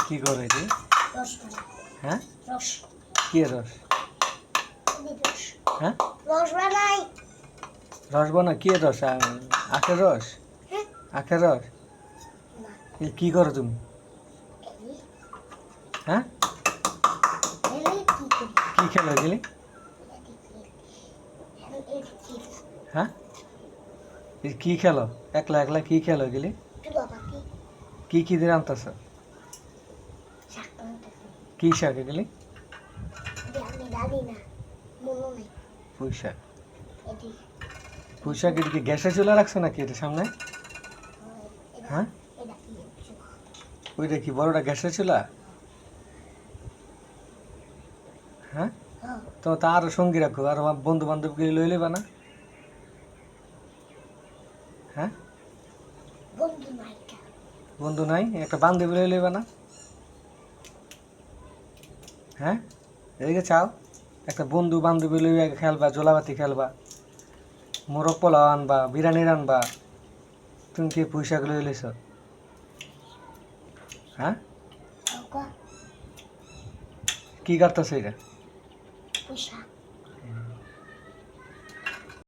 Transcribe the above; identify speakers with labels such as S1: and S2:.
S1: কি করে এটি?
S2: রস বানাই।
S1: হ্যাঁ,
S2: রস।
S1: কি রস?
S2: রস।
S1: হ্যাঁ,
S2: রস বানাই।
S1: রস বানা কি রস? আখের রস?
S2: হ্যাঁ।
S1: আখের রস?
S2: না।
S1: কি করো তুমি?
S2: এলি।
S1: হ্যাঁ,
S2: এলি কি করি?
S1: কি খেলো এগুলি? হ্যাঁ, কি খেলো? একলা একলা কি খেলো এগুলি?
S2: চুলাপাতি।
S1: কি দিয়ে আনতেছ?
S2: শাক বানাইতেছি।
S1: কি শাক এগুলি?
S2: আমি জানি না, মনে নাই।
S1: পুঁই শাক।
S2: এটি
S1: পুঁই শাক এটা কি গ্যাসে চুলা রাখছো নাকি এটা সামনে? হ্যাঁ,
S2: এটা কি?
S1: ওইটা কি বড়টা গ্যাসের চুলা? হ্যাঁ,
S2: হ্যাঁ।
S1: তো তা আরো সঙ্গী রাখো, আর আমার বন্ধু বান্ধবকে লই লেবা না? হ্যাঁ,
S2: বন্ধু নাই।
S1: বন্ধু নাই, একটা বান্ধবী লই লেবা না? হ্যাঁ, এদিকে চাও, একটা বন্ধু বান্ধবী লইয়া খেলবা, জোলাবাতি খেলবা, মোরগ পোলাও আনবা, বিরিয়ানি রানবা, তুমি কি পুঁই শাক লই লইছ? হ্যাঁ, কি করতেছ এটা?
S2: পোশাক।